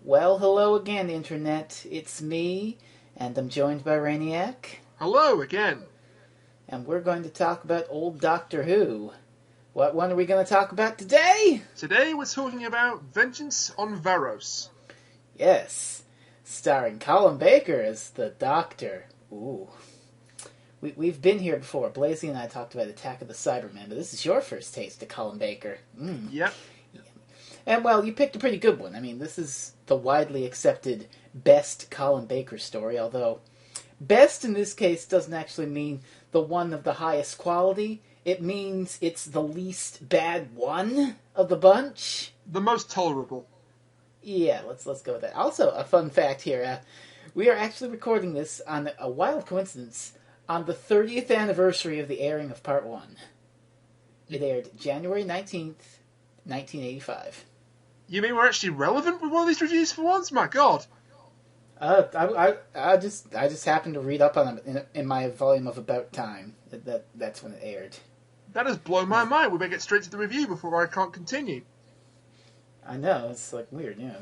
Well, hello again, Internet. It's me, and I'm joined by Rainiac. Hello again. And we're going to talk about old Doctor Who. What one are we going to talk about today? Today we're talking about Vengeance on Varos. Yes, starring Colin Baker as the Doctor. Ooh. We've been here before. Blazy and I talked about Attack of the Cybermen, but this is your first taste of Colin Baker. Yep. And, well, you picked a pretty good one. I mean, this is the widely accepted best Colin Baker story, although best in this case doesn't actually mean the one of the highest quality. It means it's the least bad one of the bunch. The most tolerable. Yeah, let's go with that. Also, a fun fact here. We are actually recording this on a wild coincidence on the 30th anniversary of the airing of Part 1. It aired January 19th, 1985. You mean we're actually relevant with one of these reviews for once? My God. I just happened to read up on it in my volume of About Time. That's when it aired. That has blown my mind. We better get straight to the review before I can't continue. I know, it's like weird, yeah.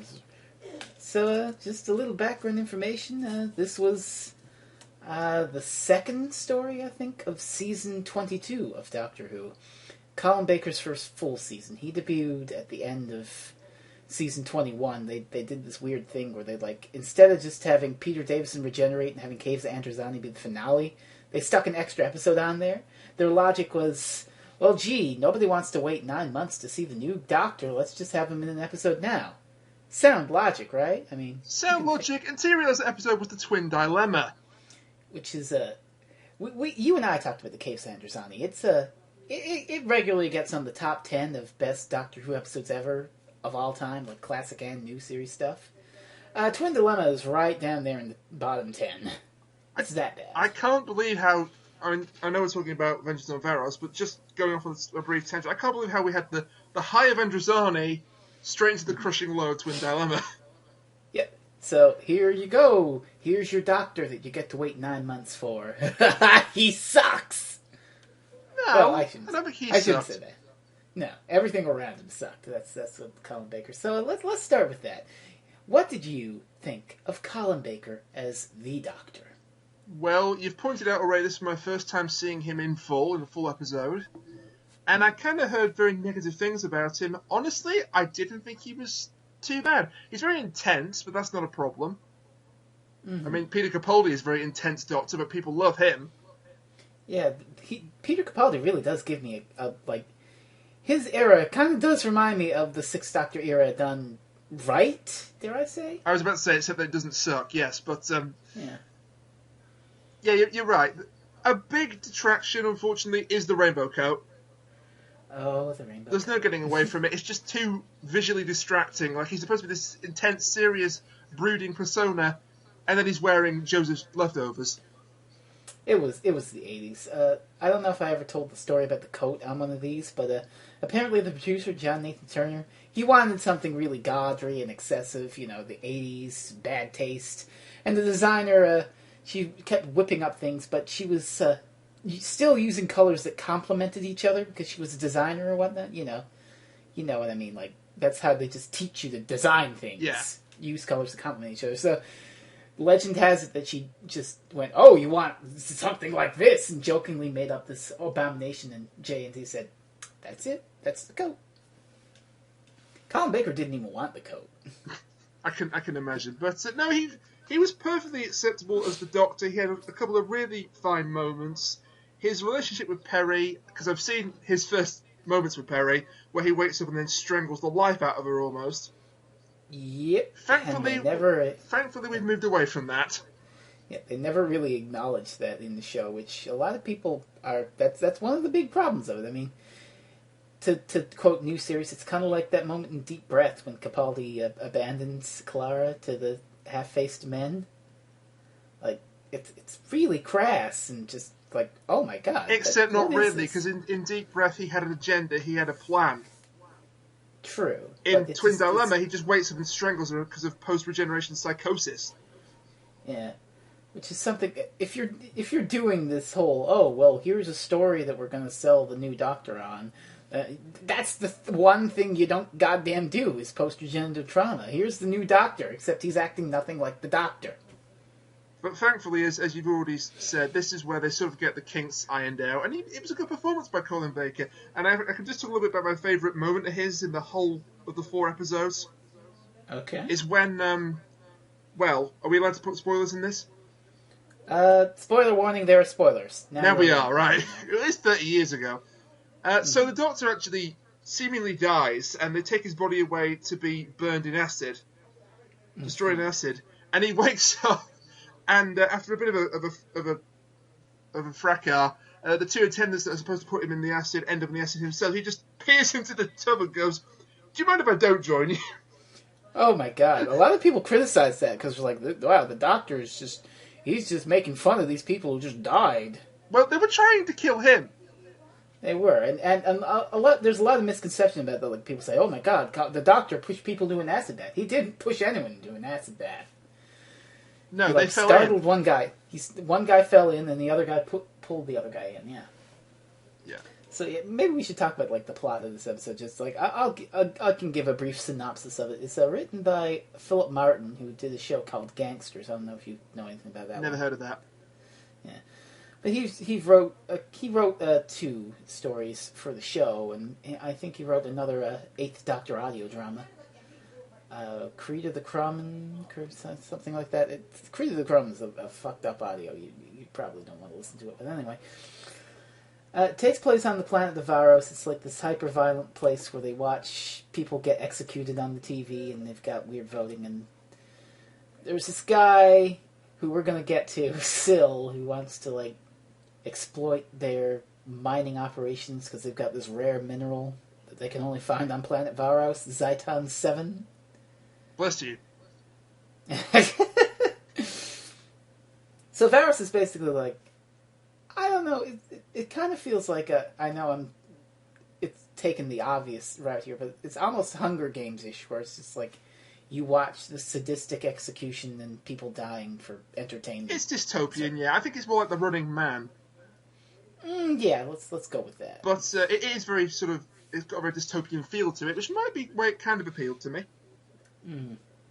So, just a little background information. This was the second story, I think, of season 22 of Doctor Who. Colin Baker's first full season. He debuted at the end of season 21. They did this weird thing where they, like, instead of just having Peter Davison regenerate and having Caves of Androzani be the finale, they stuck an extra episode on there. Their logic was, well, gee, nobody wants to wait 9 months to see the new Doctor. Let's just have him in an episode now. Sound logic, right? I mean... Sound logic, until you realise the episode was the Twin Dilemma. Which is, you and I talked about the Caves of Androzani. It regularly gets on the top 10 of best Doctor Who episodes ever of all time, like classic and new series stuff. Twin Dilemma is right down there in the bottom 10. It's that bad. I can't believe how... I know we're talking about Vengeance on Varos, but just going off on a brief tangent, I can't believe how we had the high of Androzani straight into the crushing low of Twin Dilemma. Yep. So, here you go. Here's your Doctor that you get to wait 9 months for. He sucks! No, well, I don't think he I shouldn't sucks. say that. No, everything around him sucked. That's what Colin Baker. So let's start with that. What did you think of Colin Baker as the Doctor? Well, you've pointed out already this is my first time seeing him in a full episode, and I kind of heard very negative things about him. Honestly, I didn't think he was too bad. He's very intense, but that's not a problem. Mm-hmm. I mean, Peter Capaldi is a very intense Doctor, but people love him. Yeah, Peter Capaldi really does give me a his era kind of does remind me of the Sixth Doctor era done right, dare I say? I was about to say, except that it doesn't suck, yes, but, yeah. Yeah, you're right. A big detraction, unfortunately, is the rainbow coat. Oh, the rainbow There's coat. no getting away from it. It's just too visually distracting. Like, he's supposed to be this intense, serious, brooding persona, and then he's wearing Joseph's leftovers. It was the 80s. I don't know if I ever told the story about the coat on one of these, but apparently the producer, John Nathan Turner, he wanted something really gaudry and excessive, the 80s, bad taste. And the designer, she kept whipping up things, but she was still using colors that complemented each other because she was a designer or whatnot, You know what I mean? Like, that's how they just teach you to design things. Yeah. Use colors that complement each other. So... legend has it that she just went, oh, you want something like this, and jokingly made up this abomination, and J&T said, that's it, that's the coat. Colin Baker didn't even want the coat. I can imagine. But no, he was perfectly acceptable as the Doctor. He had a couple of really fine moments. His relationship with Perry, because I've seen his first moments with Perry, where he wakes up and then strangles the life out of her almost. Yep. Thankfully, we've moved away from that. Yeah, they never really acknowledged that in the show, which a lot of people are. That's one of the big problems of it. I mean, to quote new series, it's kind of like that moment in Deep Breath when Capaldi abandons Clara to the half-faced men. Like, it's really crass and just like, oh my god. Except not really, because in Deep Breath he had an agenda, he had a plan. True. In Twin Dilemma, he just wakes up and strangles her because of post-regeneration psychosis. Yeah, which is something. If you're doing this whole, oh well, here's a story that we're going to sell the new Doctor on, That's the one thing you don't goddamn do is post-genital trauma. Here's the new doctor, except he's acting nothing like the doctor. But thankfully, as you've already said, this is where they sort of get the kinks ironed out. And it was a good performance by Colin Baker. And I can just talk a little bit about my favourite moment of his in the whole of the 4 episodes. Okay. Is when, well, are we allowed to put spoilers in this? Spoiler warning, there are spoilers. Now we are, right. It was 30 years ago. So the Doctor actually seemingly dies, and they take his body away to be burned in acid. Destroyed in acid. And he wakes up. And after a bit of a fracas, the 2 attendants that are supposed to put him in the acid end up in the acid himself. He just peers into the tub and goes, "Do you mind if I don't join you?" Oh my god! A lot of people criticize that because they're like, "Wow, the Doctor is just—he's just making fun of these people who just died." Well, they were trying to kill him. They were, and a lot. There's a lot of misconception about that. Like people say, "Oh my god, the Doctor pushed people to an acid bath." He didn't push anyone to an acid bath. No, they fell startled in. one guy. One guy fell in, and the other guy pulled the other guy in. Yeah. Yeah. So yeah, maybe we should talk about like the plot of this episode. Just like I can give a brief synopsis of it. It's written by Philip Martin, who did a show called Gangsters. I don't know if you know anything about that. Never heard of that. Yeah, but he wrote 2 stories for the show, and I think he wrote another 8th Doctor audio drama. Creed of the Crumb, something like that. Creed of the Crumb is a fucked up audio. You probably don't want to listen to it, but anyway. It takes place on the planet of Varos. It's like this hyper-violent place where they watch people get executed on the TV, and they've got weird voting. And there's this guy who we're going to get to, Syl, who wants to like exploit their mining operations because they've got this rare mineral that they can only find on planet Varos, Zyton 7. Bless you. So Varos is basically like, I don't know, it kind of feels like it's taken the obvious route here, but it's almost Hunger Games-ish, where it's just like, you watch the sadistic execution and people dying for entertainment. It's dystopian, yeah. I think it's more like The Running Man. Yeah, let's go with that. But it is very sort of, it's got a very dystopian feel to it, which might be where it kind of appealed to me.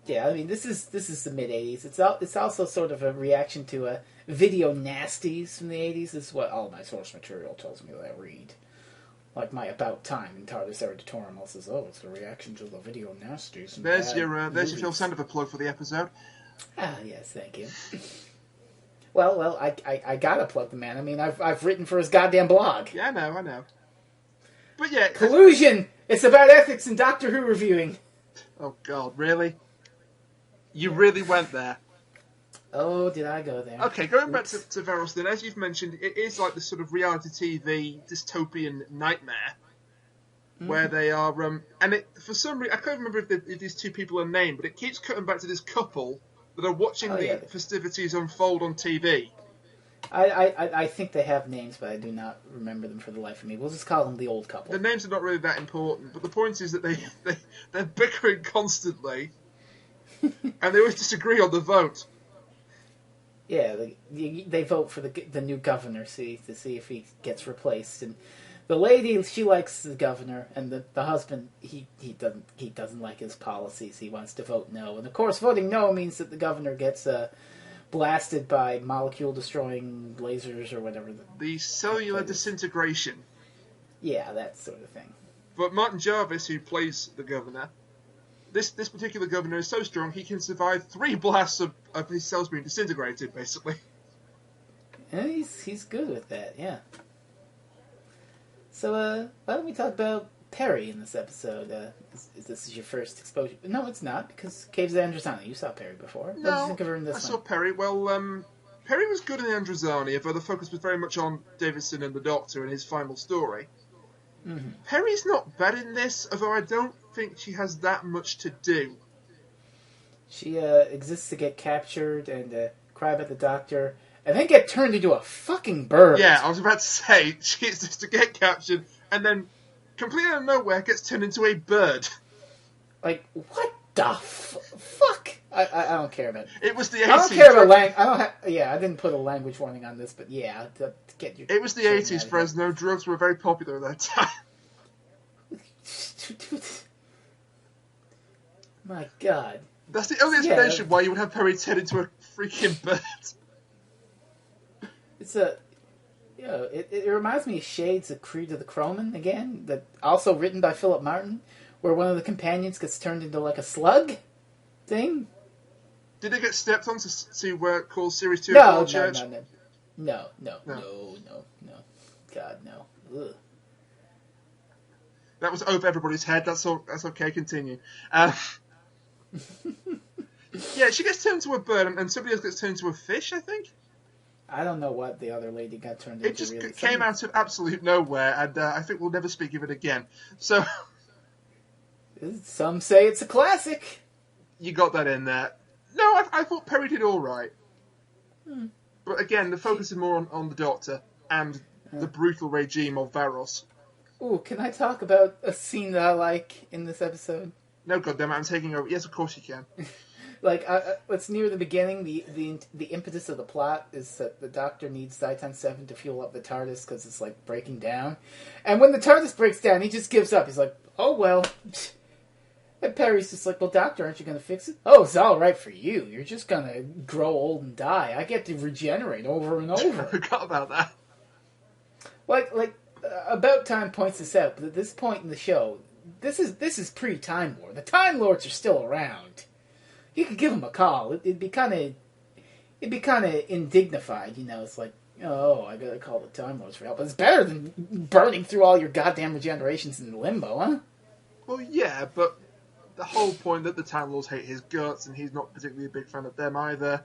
Yeah, I mean, this is the mid-'80s. It's also sort of a reaction to video nasties from the 80s. This is what all my source material tells me that I read. Like my About Time in TARDIS Editorial says, "Oh, it's a reaction to the video nasties." And there's your Phil Sandover plug for the episode. Ah, yes, thank you. Well, I gotta plug the man. I mean, I've written for his goddamn blog. Yeah, I know. But yeah, Collusion. It's about ethics and Doctor Who reviewing. Oh God, really? You really went there? Oh, did I go there? Okay, going back to Varos then, as you've mentioned, it is like this sort of reality TV dystopian nightmare where they are, and for some reason, I can't remember if these 2 people are named, but it keeps cutting back to this couple that are watching the festivities unfold on TV. I think they have names, but I do not remember them for the life of me. We'll just call them the old couple. The names are not really that important, but the point is that they're bickering constantly, and they always disagree on the vote. Yeah, they vote for the new governor to see if he gets replaced, and the lady, she likes the governor, and the husband he doesn't like his policies. He wants to vote no, and of course voting no means that the governor gets blasted by molecule-destroying lasers or whatever. The cellular disintegration. Yeah, that sort of thing. But Martin Jarvis, who plays the governor, this particular governor is so strong he can survive 3 blasts of his cells being disintegrated, basically. And he's good with that, yeah. So, why don't we talk about Perry in this episode? This is your first exposure? No, it's not, because Caves of Androzani. You saw Perry before. What did you think of her in this one? I saw Perry. Well, Perry was good in Androzani, although the focus was very much on Davidson and the Doctor and his final story. Mm-hmm. Perry's not bad in this, although I don't think she has that much to do. She exists to get captured and cry about the Doctor, and then get turned into a fucking bird. Yeah, I was about to say, she exists to get captured, and then, completely out of nowhere, gets turned into a bird. Like, what the fuck? I don't care about it. It was the 80s. I don't care about I didn't put a language warning on this, but yeah, to get your... It was the 80s, Frezno. Drugs were very popular at that time. My God. That's the only explanation why you would have Perry turn into a freaking bird. It's a... You know, it reminds me of shades of Creed of the Crowman again, that also written by Philip Martin, where one of the companions gets turned into like a slug thing. Did they get stepped on to call Series 2 No. Church? No. God, no. Ugh. That was over everybody's head. That's all. That's okay. Continue. Yeah, she gets turned into a bird, and somebody else gets turned into a fish, I think. I don't know what the other lady got turned into. It just came out of absolute nowhere, and I think we'll never speak of it again. So, some say it's a classic. You got that in there. No, I thought Perry did all right. But again, the focus is more on the Doctor and the brutal regime of Varos. Ooh, can I talk about a scene that I like in this episode? No, goddammit, I'm taking over. Yes, of course you can. Like, it's near the beginning. The impetus of the plot is that the Doctor needs Titan 7 to fuel up the TARDIS because it's, like, breaking down. And when the TARDIS breaks down, he just gives up. He's like, oh, well. And Perry's just like, well, Doctor, aren't you going to fix it? Oh, it's all right for you. You're just going to grow old and die. I get to regenerate over and over. I forgot about that. About Time points this out, but at this point in the show, this is pre-Time War. The Time Lords are still around. You could give them a call. It'd be kind of indignified, you know. It's like, oh, I gotta call the Time Lords for help. But it's better than burning through all your goddamn regenerations in limbo, huh? Well, yeah, but the whole point that the Time Lords hate his guts, and he's not particularly a big fan of them either.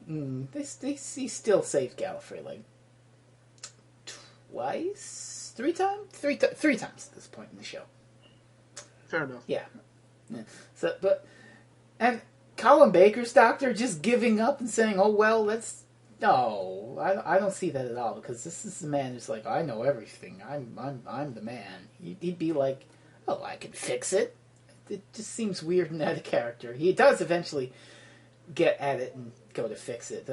He still saved Gallifrey, like, twice? Three times at this point in the show. Fair enough. Yeah. So, and Colin Baker's Doctor just giving up and saying, oh, well, no, I don't see that at all, because this is the man who's like, I know everything. I'm the man. He'd be like, oh, I can fix it. It just seems weird and out of character. He does eventually get at it and go to fix it.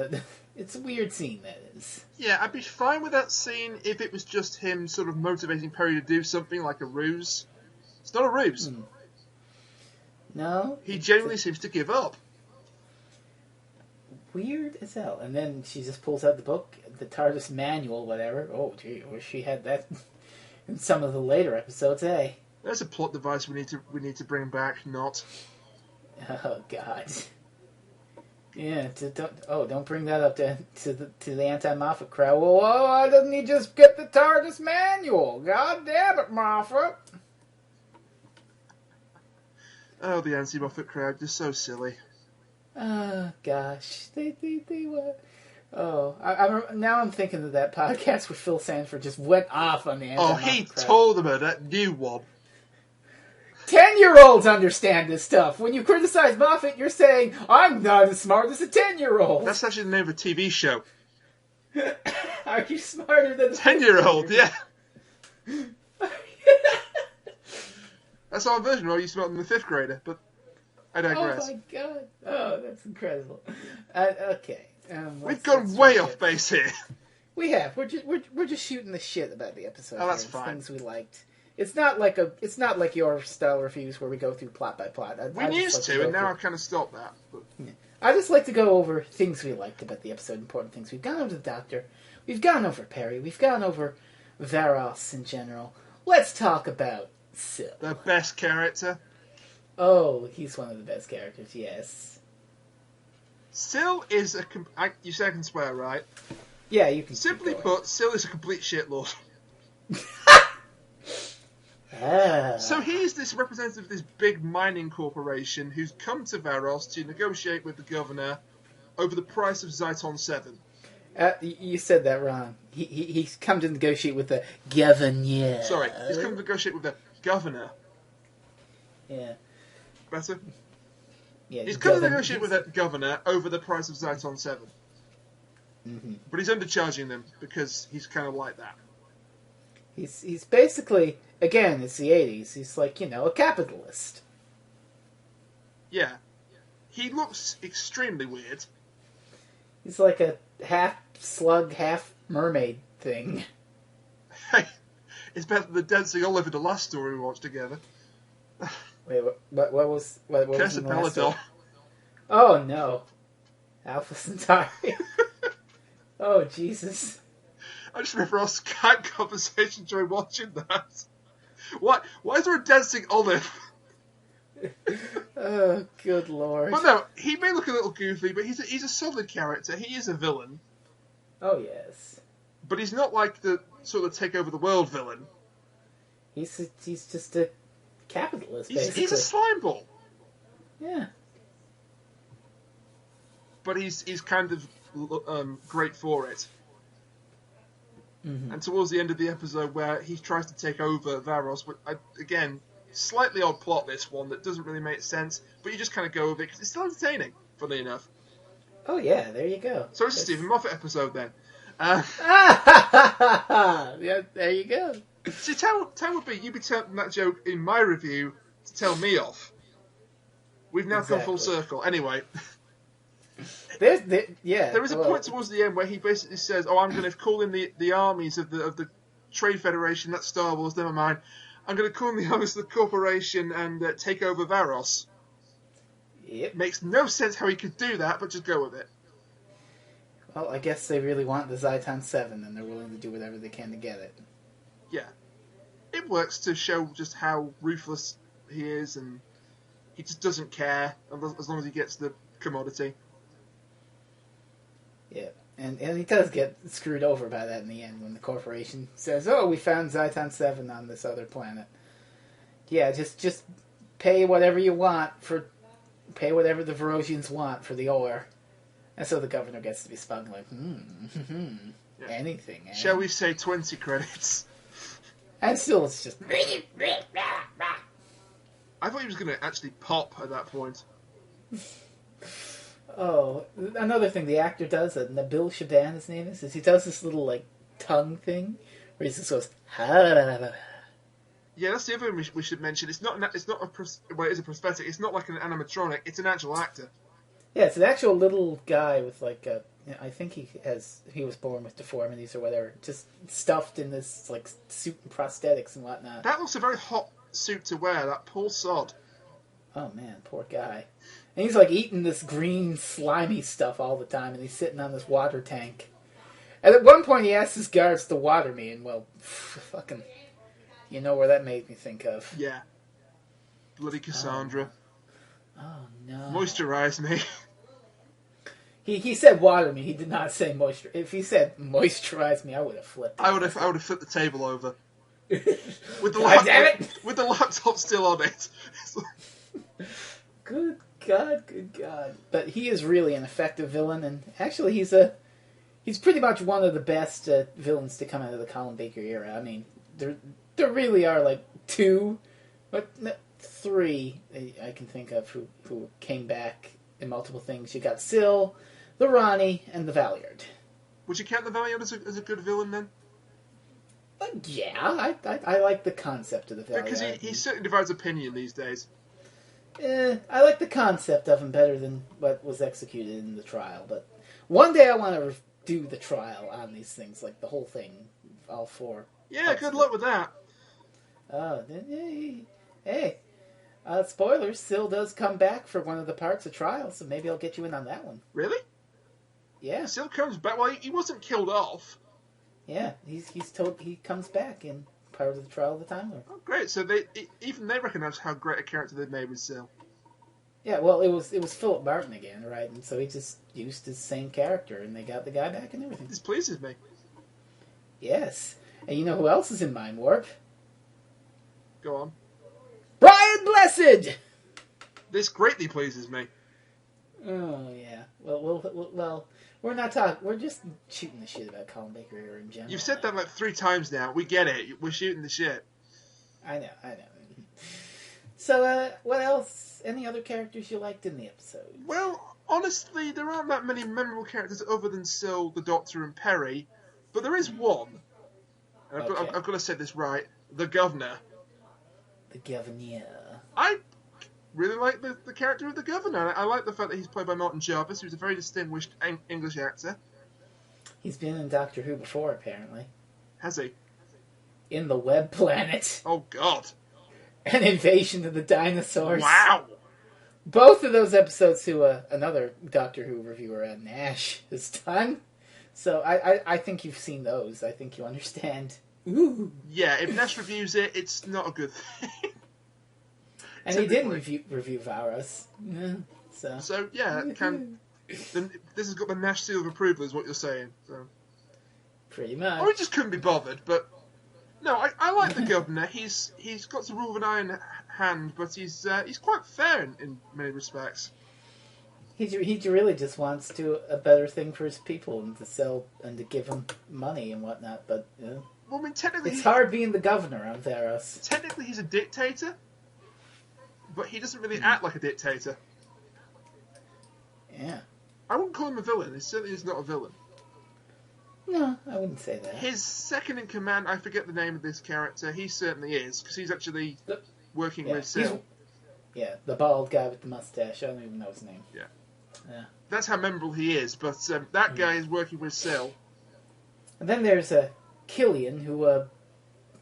It's a weird scene, that is. Yeah, I'd be fine with that scene if it was just him sort of motivating Perry to do something like a ruse. It's not a ruse. No? He genuinely seems to give up. Weird as hell. And then she just pulls out the book, the TARDIS manual, whatever. Oh, gee, I wish she had that in some of the later episodes, eh? There's a plot device we need to bring back, not. Oh, God. Yeah, don't bring that up to the anti-Moffat crowd. Well, why doesn't he just get the TARDIS manual? God damn it, Moffat! Oh, the anti-Moffat crowd, they're so silly. Oh, gosh. They were... Oh, now I'm thinking of that podcast where Phil Sanford just went off on the anti-Moffat crowd. He told them about that new one. 10-year-olds understand this stuff. When you criticize Moffat, you're saying, I'm not as smart as a 10-year-old. That's actually the name of a TV show. Are you smarter than a 10-year-old, yeah. That's our version where you smarter than the 5th grader, but I digress. Oh my God. Oh, that's incredible. Okay. We've gone way off base here. We have. We're just shooting the shit about the episode. Oh, that's fine. Things we liked. It's not like your style reviews where we go through plot by plot. We used to, and now I've kind of stopped that. But... Yeah. I just like to go over things we liked about the episode, important things. We've gone over the Doctor, we've gone over Perry, we've gone over Varos in general. Let's talk about Sil. The best character. Oh, he's one of the best characters, yes. Sil is you say I can swear, right? Yeah, you can. Simply put, Sil is a complete shitlord. So he's this representative of this big mining corporation who's come to Varos to negotiate with the governor over the price of Zyton 7. You said that wrong. He's come to negotiate with the governor. Sorry, he's come to negotiate with the governor. Yeah. Better? Yeah. He's come to negotiate with that governor over the price of Zyton 7. Mm-hmm. But he's undercharging them because he's kind of like that. He's basically, again, it's the 80s. He's like, a capitalist. Yeah. He looks extremely weird. He's like a half slug, half mermaid thing. Hey, it's better than the dancing Oliver, the last story we watched together. Wait, what was Curse in of the last Peladon. one? Oh no, Alpha Centauri. Oh Jesus. I just remember our Skype conversation during watching that. What? Why is there a dancing olive? Oh, good lord. But no, he may look a little goofy, but he's a solid character. He is a villain. Oh yes. But he's not like the sort of take over the world villain. He's just a capitalist, basically. He's a slime ball. Yeah. But he's kind of great for it. Mm-hmm. And towards the end of the episode where he tries to take over Varos, but again, slightly odd plot this one that doesn't really make sense, but you just kind of go with it because it's still entertaining, funnily enough. Oh yeah, there you go. So it's a Stephen Moffat episode then. Yeah, there you go. See, tell would be you'd be telling that joke in my review to tell me off. We've now come full circle. Anyway. There is a point towards the end where he basically says, "Oh, I'm going to call in the armies of the Trade Federation. That's Star Wars. Never mind. I'm going to call in the armies of the corporation and take over Varos." Yep. Makes no sense how he could do that, but just go with it. Well, I guess they really want the Zyton 7, and they're willing to do whatever they can to get it. Yeah, it works to show just how ruthless he is, and he just doesn't care as long as he gets the commodity. Yeah, and he does get screwed over by that in the end when the corporation says, "Oh, we found Zyton 7 on this other planet." Yeah, just pay whatever you want pay whatever the Varosians want for the ore. And so the governor gets to be smug like, Yeah. anything. Eh? Shall we say 20 credits? And still it's just... I thought he was going to actually pop at that point. Oh, another thing the actor does, Nabil Shaban, his name is he does this little, like, tongue thing, where he just goes, Yeah, that's the other thing we should mention. It is a prosthetic. It's not like an animatronic. It's an actual actor. Yeah, it's an actual little guy with, like, I think he was born with deformities or whatever, just stuffed in this, like, suit and prosthetics and whatnot. That looks a very hot suit to wear, that poor sod. Oh, man, poor guy. And he's, like, eating this green, slimy stuff all the time, and he's sitting on this water tank. And at one point he asks his guards to water me, and, well, fucking... You know where that made me think of. Yeah. Bloody Cassandra. Oh no. Moisturize me. He said water me, he did not say moisture. If he said moisturize me, I would have flipped. I would have flipped the table over. With the damn it! With the laptop still on it. Good God. But he is really an effective villain, and actually he's pretty much one of the best villains to come out of the Colin Baker era. I mean, there really are like three I can think of who came back in multiple things. You got Syl, the Ronnie, and the Valiard. Would you count the Valiard as a good villain then? Yeah, I like the concept of the Valiard. Because he certainly divides opinion these days. I like the concept of him better than what was executed in the trial. But one day I want to do the trial on these things, like the whole thing, all four. Yeah, good luck with that. Oh, hey. Spoilers, Syl does come back for one of the parts of trial, so maybe I'll get you in on that one. Really? Yeah. Syl comes back. Well, he wasn't killed off. Yeah, he's told he comes back in part of the trial of the Time Lord. Oh, great. So even they recognise how great a character they've made with Syl. Yeah, well, it was Philip Martin again, right? And so he just used his same character, and they got the guy back and everything. This pleases me. Yes. And you know who else is in Mind Warp? Go on. Brian Blessed! This greatly pleases me. Oh, yeah. Well, we're not talking. We're just shooting the shit about Colin Baker here in general. You've said that like 3 times now. We get it. We're shooting the shit. I know. So, what else? Any other characters you liked in the episode? Well, honestly, there aren't that many memorable characters other than Syl, the Doctor, and Perry. But there is one. And I've got to say this right. The Governor. The Governor. I really like the character of the Governor. I like the fact that he's played by Martin Jarvis, who's a very distinguished English actor. He's been in Doctor Who before, apparently. Has he? In the Web Planet. Oh, God. An Invasion of the Dinosaurs. Wow! Both of those episodes who another Doctor Who reviewer, Nash, has done. So I think you've seen those. I think you understand. Ooh. Yeah, if Nash reviews it, it's not a good thing. And he didn't review Varos. Yeah, so yeah, this has got the Nash seal of approval, is what you're saying. So. Pretty much. Or he just couldn't be bothered, but... No, I like the Governor. He's got the rule of an iron hand, but he's quite fair in many respects. He really just wants to do a better thing for his people and to sell and to give them money and whatnot, but... well, I mean, technically... It's hard being the governor on Varos. Technically he's a dictator, but he doesn't really act like a dictator. Yeah. I wouldn't call him a villain. He certainly is not a villain. No, I wouldn't say that. His second in command, I forget the name of this character, he certainly is, because he's actually working with Sil. Yeah, the bald guy with the mustache. I don't even know his name. Yeah. Yeah. That's how memorable he is, but that guy is working with Sil. And then there's Killian, who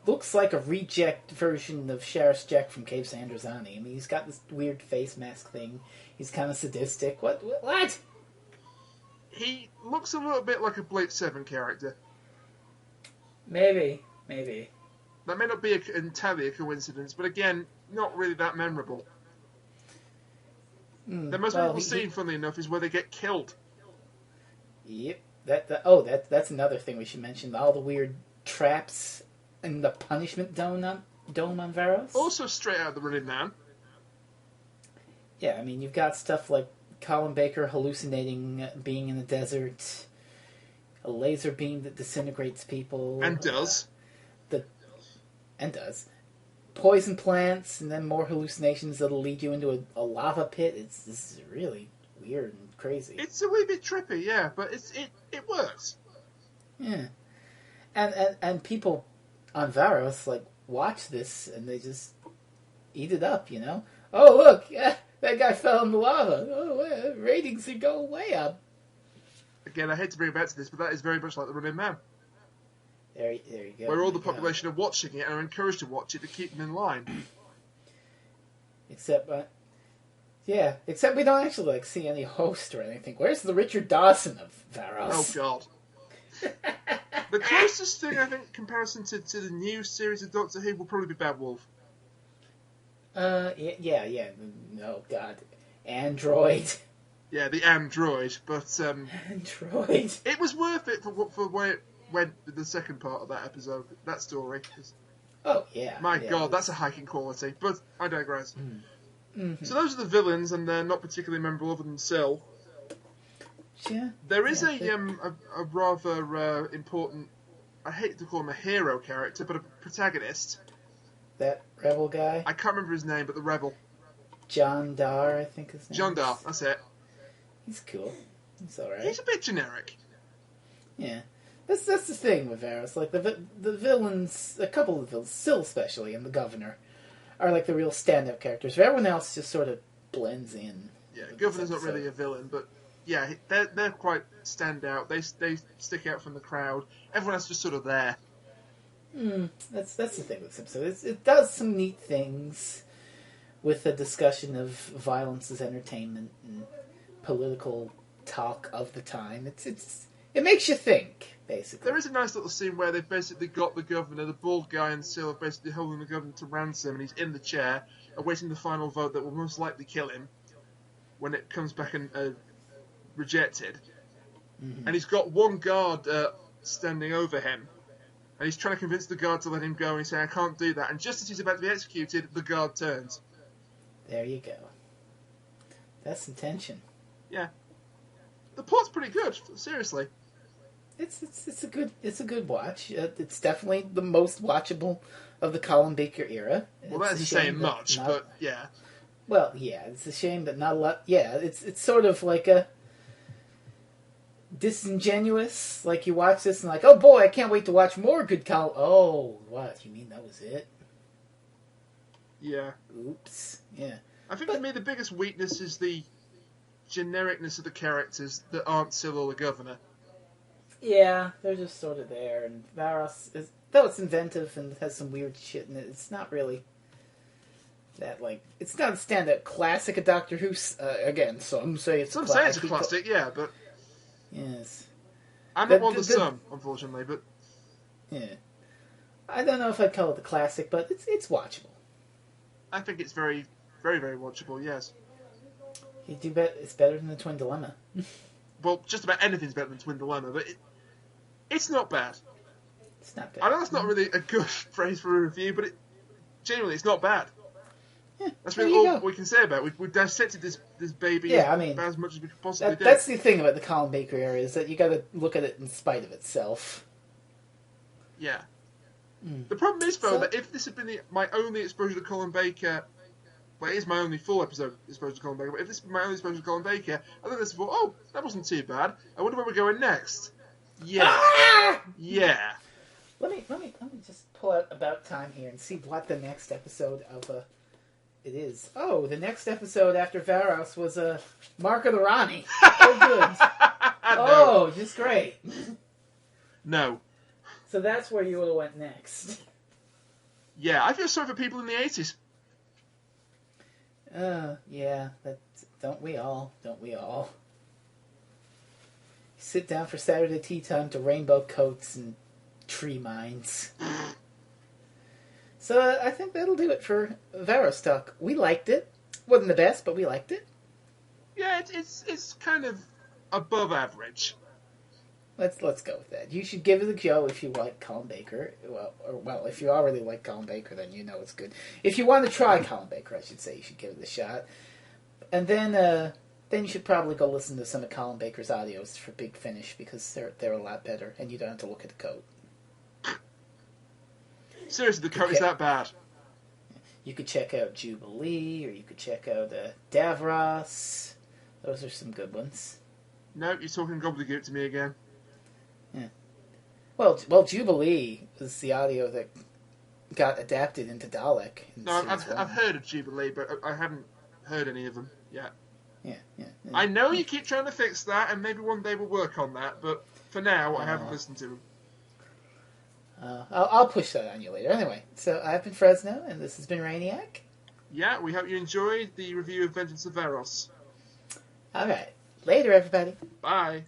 looks like a reject version of Sheriff Jack from Cape Sandrazani. I mean, he's got this weird face mask thing. He's kind of sadistic. What? He looks a little bit like a Blade 7 character. Maybe. That may not be entirely a coincidence, but again, not really that memorable. The most memorable scene, funnily enough, is where they get killed. Yep. That's another thing we should mention. All the weird traps in the punishment dome on Varos. Also straight out of the Running Man. Yeah, I mean, you've got stuff like Colin Baker hallucinating being in the desert, a laser beam that disintegrates people. And does. Poison plants, and then more hallucinations that'll lead you into a lava pit. This is really weird and crazy. It's a wee bit trippy, yeah, but it works. Yeah. And people on Varos, watch this, and they just eat it up, you know? Oh, look! Yeah, that guy fell in the lava. Oh, ratings are going way up. Again, I hate to bring it back to this, but that is very much like the Running Man. There you go. Where all the population are watching it and are encouraged to watch it to keep them in line. Except we don't actually see any host or anything. Where's the Richard Dawson of Varos? Oh God. The closest thing I think, in comparison to the new series of Doctor Who, will probably be Bad Wolf. Yeah. No, God, Android. Yeah, the android, but Android. It was worth it for where it went with the second part of that episode, that story. Oh yeah. My God, that's a hiking quality. But I digress. Mm-hmm. So those are the villains, and they're not particularly memorable other than Sil. Yeah. There is a rather important, I hate to call him a hero character, but a protagonist. That rebel guy? I can't remember his name, but the rebel. John Dar, I think his name John Dar, that's it. He's cool. He's alright. He's a bit generic. Yeah. That's the thing with Varos. The villains, a couple of the villains, Sil especially, and the Governor, are the real stand-up characters. Everyone else just sort of blends in. Yeah, Governor's not really a villain, but yeah, they're quite stand out. They stick out from the crowd. Everyone else is just sort of there. That's the thing with this episode. It does some neat things with the discussion of violence as entertainment and political talk of the time. It makes you think, basically. There is a nice little scene where they've basically got the Governor, the bald guy and Sil are basically holding the Governor to ransom, and he's in the chair, awaiting the final vote that will most likely kill him when it comes back and rejected. Mm-hmm. And he's got one guard standing over him, and he's trying to convince the guard to let him go, and he's saying, I can't do that. And just as he's about to be executed, the guard turns. There you go. That's some tension. Yeah. The plot's pretty good, seriously. It's a good watch. It's definitely the most watchable of the Colin Baker era. Well, that isn't saying much, but yeah. Well, yeah, it's a shame that not a lot. Yeah, it's sort of like a disingenuous. Like you watch this and oh boy, I can't wait to watch more good Colin. Oh, what? You mean that was it? Yeah. Oops. Yeah. I think for me the biggest weakness is the genericness of the characters that aren't Sil or the Governor. Yeah, they're just sort of there, and Varos though it's inventive and has some weird shit in it, it's not really that, like, it's not a standout classic of Doctor Who. Again, some say it's Some a say classic. it's a classic, yeah, but Yes. I'm not one of some, unfortunately. But yeah, I don't know if I'd call it a classic, but it's watchable. I think it's very, very, very watchable. Yes. You do bet it's better than the Twin Dilemma. Well, just about anything's better than Twin Dilemma, but it's not bad. It's not bad. I know that's not really a good phrase for a review, but genuinely, it's not bad. Yeah, that's really all we can say about it. We've dissected this baby as much as we could possibly do. That's the thing about the Colin Baker era, is that you got to look at it in spite of itself. Yeah. The problem is, though, that if this had been my only exposure to Colin Baker, well, it is my only full episode exposure to Colin Baker, but if this had been my only exposure to Colin Baker, I think this thought, oh, that wasn't too bad. I wonder where we're going next. Yeah. Ah! Yeah. Let me just pull out About Time here and see what the next episode of it is. Oh, the next episode after Varos was Mark of the Rani. Oh, good. Oh, just great. No. So that's where you would have went next. Yeah, I feel sorry for people in the 80s. Yeah, don't we all? Don't we all? Sit down for Saturday tea time to rainbow coats and tree mines. So I think that'll do it for Varos talk. We liked it. Wasn't the best, but we liked it. Yeah, it's kind of above average. Let's go with that. You should give it a go if you like Colin Baker. Well, if you already like Colin Baker, then you know it's good. If you want to try Colin Baker, I should say, you should give it a shot. And then you should probably go listen to some of Colin Baker's audios for Big Finish, because they're a lot better, and you don't have to look at the code. Seriously, the code is that bad. You could check out Jubilee, or you could check out Davros. Those are some good ones. No, you're talking gobbledygook to me again. Yeah. Well, Jubilee was the audio that got adapted into Dalek. No, I've heard of Jubilee, but I haven't heard any of them yet. Yeah. I know you keep trying to fix that, and maybe one day we'll work on that, but for now, I haven't listened to them. I'll push that on you later. Anyway, so I've been Frezno, and this has been Rainiac. Yeah, we hope you enjoyed the review of Vengeance On Varos. All right. Later, everybody. Bye.